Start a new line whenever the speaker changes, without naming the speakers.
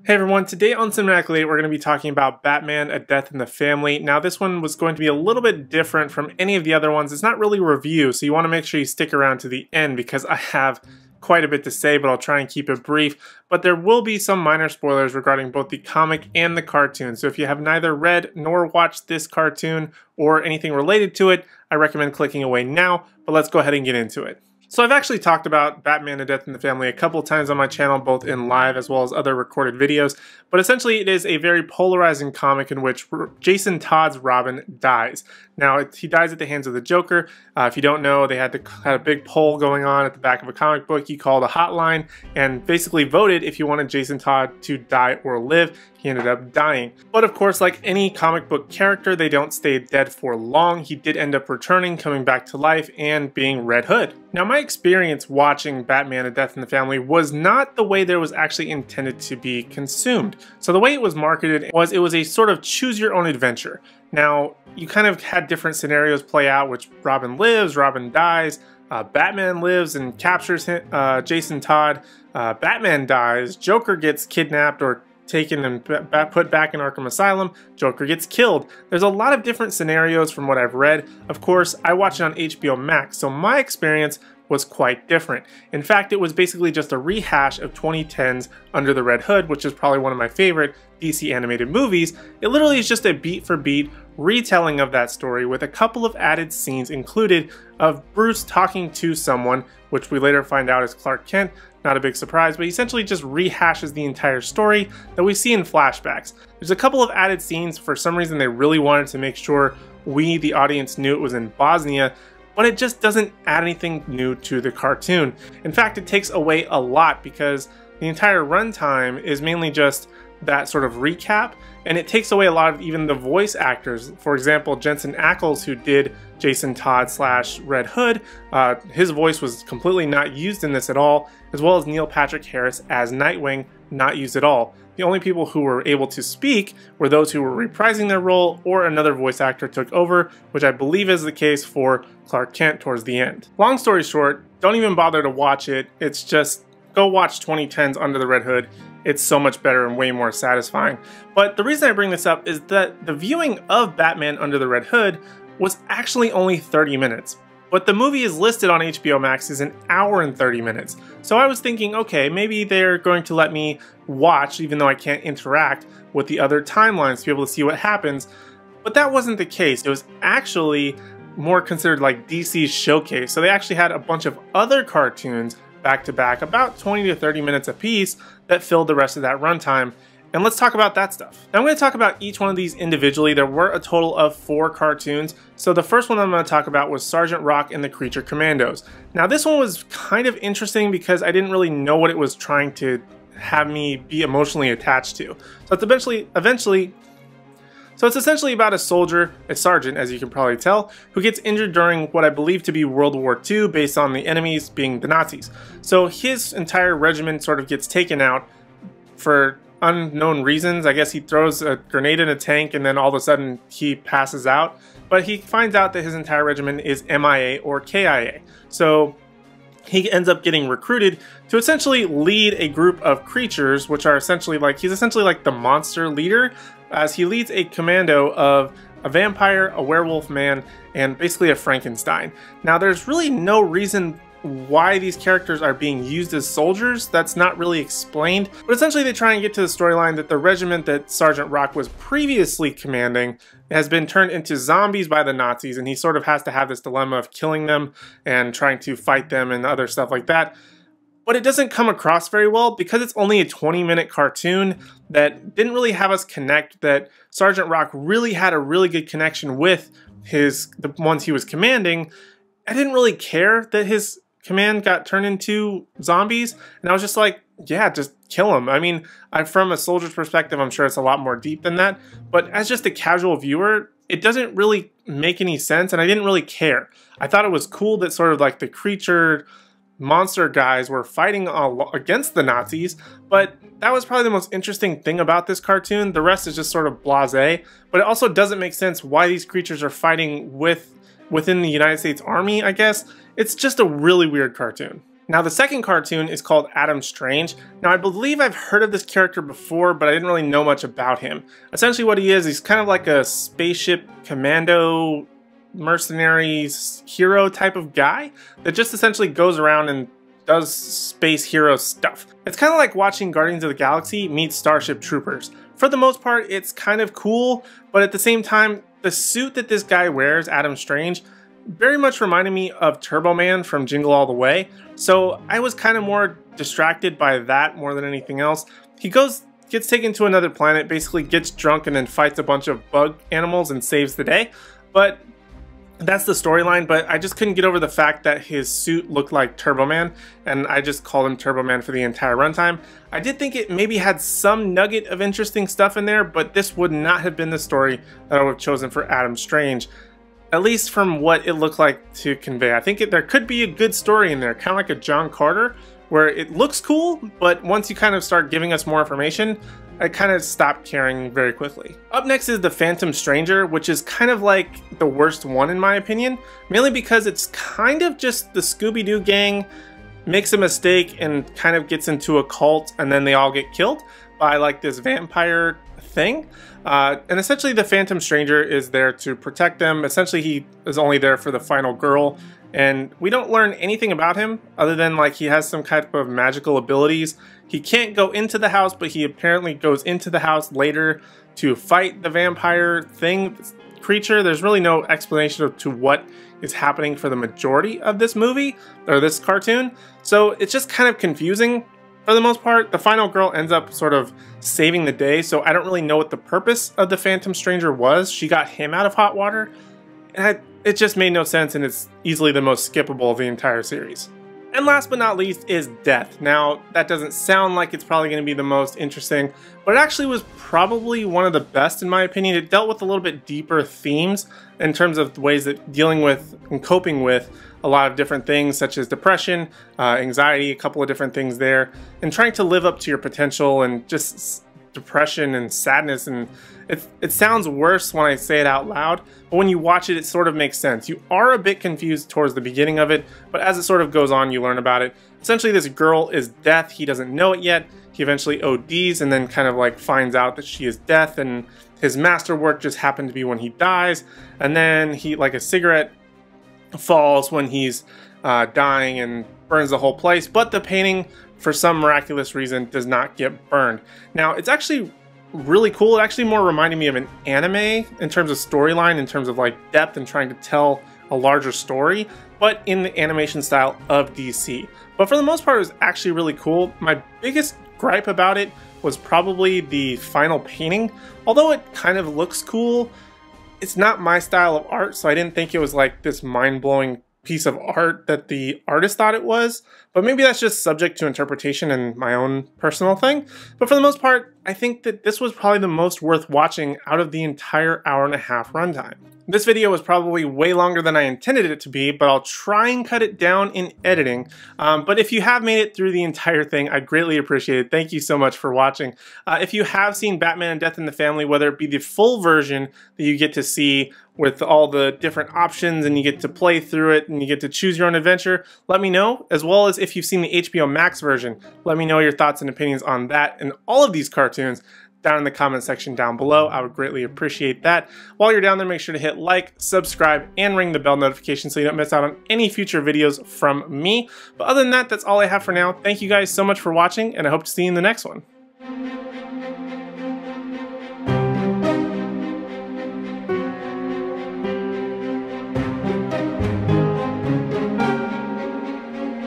Hey everyone, today on Cinematic Late we're going to be talking about Batman: A Death in the Family. Now this one was going to be a little bit different from any of the other ones. It's not really a review, so you want to make sure you stick around to the end because I have quite a bit to say, but I'll try and keep it brief. But there will be some minor spoilers regarding both the comic and the cartoon, so if you have neither read nor watched this cartoon or anything related to it, I recommend clicking away now, but let's go ahead and get into it. So I've actually talked about Batman: A Death in the Family a couple times on my channel, both in live as well as other recorded videos, but essentially it is a very polarizing comic in which Jason Todd's Robin dies. Now, he dies at the hands of the Joker. If you don't know, they had a big poll going on at the back of a comic book. You called a hotline and basically voted if you wanted Jason Todd to die or live. He ended up dying. But of course, like any comic book character, they don't stay dead for long. He did end up returning, coming back to life, and being Red Hood. Now, my experience watching Batman: A Death in the Family was not the way that it was actually intended to be consumed. So the way it was marketed was it was a sort of choose your own adventure. Now, you kind of had different scenarios play out, which Robin lives, Robin dies, Batman lives and captures Jason Todd, Batman dies, Joker gets kidnapped or taken and put back in Arkham Asylum, Joker gets killed. There's a lot of different scenarios from what I've read. Of course, I watched it on HBO Max, so my experience was quite different. In fact, it was basically just a rehash of 2010's Under the Red Hood, which is probably one of my favorite DC animated movies. It literally is just a beat-for-beat retelling of that story with a couple of added scenes included of Bruce talking to someone, which we later find out is Clark Kent. Not a big surprise, but he essentially just rehashes the entire story that we see in flashbacks. There's a couple of added scenes. For some reason, they really wanted to make sure we, the audience, knew it was in Bosnia, but it just doesn't add anything new to the cartoon. In fact, it takes away a lot because the entire runtime is mainly just that sort of recap, and it takes away a lot of even the voice actors. For example, Jensen Ackles, who did Jason Todd / Red Hood, his voice was completely not used in this at all, as well as Neil Patrick Harris as Nightwing, not used at all. The only people who were able to speak were those who were reprising their role or another voice actor took over, which I believe is the case for Clark Kent towards the end. Long story short, don't even bother to watch it. It's just, go watch 2010's Under the Red Hood. It's so much better and way more satisfying. But the reason I bring this up is that the viewing of Batman: Under the Red Hood was actually only 30 minutes. But the movie is listed on HBO Max as an hour and 30 minutes. So I was thinking, okay, maybe they're going to let me watch, even though I can't interact with the other timelines to be able to see what happens. But that wasn't the case. It was actually more considered like DC's showcase. So they actually had a bunch of other cartoons back to back, about 20 to 30 minutes apiece, that filled the rest of that runtime. And let's talk about that stuff. Now I'm going to talk about each one of these individually. There were a total of 4 cartoons. So the first one I'm going to talk about was Sergeant Rock and the Creature Commandos. Now this one was kind of interesting because I didn't really know what it was trying to have me be emotionally attached to. So it's essentially about a soldier, a sergeant as you can probably tell, who gets injured during what I believe to be World War II based on the enemies being the Nazis. So his entire regiment sort of gets taken out for unknown reasons. I guess he throws a grenade in a tank and then all of a sudden he passes out. But he finds out that his entire regiment is MIA or KIA. So he ends up getting recruited to essentially lead a group of creatures, which are essentially like, he's essentially like the monster leader, as he leads a commando of a vampire, a werewolf man, and basically a Frankenstein. Now there's really no reason why these characters are being used as soldiers. That's not really explained, but essentially they try and get to the storyline that the regiment that Sergeant Rock was previously commanding has been turned into zombies by the Nazis, and he sort of has to have this dilemma of killing them and trying to fight them and other stuff like that. But it doesn't come across very well because it's only a 20-minute cartoon that didn't really have us connect that Sergeant Rock really had a really good connection with the ones he was commanding. I didn't really care that his command got turned into zombies, and I was just like, yeah, just kill him. I mean, from a soldier's perspective, I'm sure it's a lot more deep than that, but as just a casual viewer, it doesn't really make any sense, and I didn't really care. I thought it was cool that sort of like the creature monster guys were fighting against the Nazis, but that was probably the most interesting thing about this cartoon. The rest is just sort of blasé, but it also doesn't make sense why these creatures are fighting within the United States Army, I guess. It's just a really weird cartoon. Now the second cartoon is called Adam Strange. Now I believe I've heard of this character before, but I didn't really know much about him. Essentially what he is, he's kind of like a spaceship commando mercenary hero type of guy that just essentially goes around and does space hero stuff. It's kind of like watching Guardians of the Galaxy meet Starship Troopers. For the most part, it's kind of cool, but at the same time, the suit that this guy wears, Adam Strange, very much reminded me of Turbo Man from Jingle All the Way. So I was kind of more distracted by that more than anything else. He gets taken to another planet, basically gets drunk and then fights a bunch of bug animals and saves the day. But that's the storyline, but I just couldn't get over the fact that his suit looked like Turbo Man, and I just called him Turbo Man for the entire runtime. I did think it maybe had some nugget of interesting stuff in there, but this would not have been the story that I would have chosen for Adam Strange, at least from what it looked like to convey. I think there could be a good story in there, kind of like a John Carter, where it looks cool, but once you kind of start giving us more information, I kind of stopped caring very quickly. Up next is The Phantom Stranger, which is kind of like the worst one in my opinion, mainly because it's kind of just the Scooby-Doo gang makes a mistake and kind of gets into a cult, and then they all get killed by like this vampire thing. And essentially the Phantom Stranger is there to protect them. Essentially he is only there for the final girl, and we don't learn anything about him other than like he has some type of magical abilities. He can't go into the house, but he apparently goes into the house later to fight the vampire creature. There's really no explanation to what is happening for the majority of this movie or this cartoon, so it's just kind of confusing. For the most part, the final girl ends up sort of saving the day, so I don't really know what the purpose of the Phantom Stranger was. She got him out of hot water, and it just made no sense, and it's easily the most skippable of the entire series. And last but not least is Death. Now, that doesn't sound like it's probably going to be the most interesting, but it actually was probably one of the best in my opinion. It dealt with a little bit deeper themes in terms of ways that dealing with and coping with a lot of different things such as depression, anxiety, a couple of different things there, and trying to live up to your potential and just depression and sadness. And it sounds worse when I say it out loud, but when you watch it, it sort of makes sense. You are a bit confused towards the beginning of it, but as it sort of goes on, you learn about it. Essentially, this girl is Death. He doesn't know it yet. He eventually ODs and then kind of like finds out that she is Death, and his masterwork just happened to be when he dies. And then he, like a cigarette falls when he's dying and burns the whole place, but the painting, for some miraculous reason, does not get burned. Now, it's actually really cool. It actually more reminded me of an anime in terms of storyline, in terms of like depth and trying to tell a larger story, but in the animation style of DC. But for the most part, it was actually really cool. My biggest gripe about it was probably the final painting. Although it kind of looks cool, it's not my style of art, so I didn't think it was like this mind-blowing piece of art that the artist thought it was, but maybe that's just subject to interpretation and my own personal thing. But for the most part, I think that this was probably the most worth watching out of the entire hour-and-a-half runtime. This video was probably way longer than I intended it to be, but I'll try and cut it down in editing. But if you have made it through the entire thing, I greatly appreciate it. Thank you so much for watching. If you have seen Batman and Death in the Family, whether it be the full version that you get to see with all the different options and you get to play through it and you get to choose your own adventure, let me know. As well as if you've seen the HBO Max version, let me know your thoughts and opinions on that and all of these cartoons down in the comment section down below. I would greatly appreciate that. While you're down there, make sure to hit like, subscribe, and ring the bell notification so you don't miss out on any future videos from me. But other than that, that's all I have for now. Thank you guys so much for watching, and I hope to see you in the next one.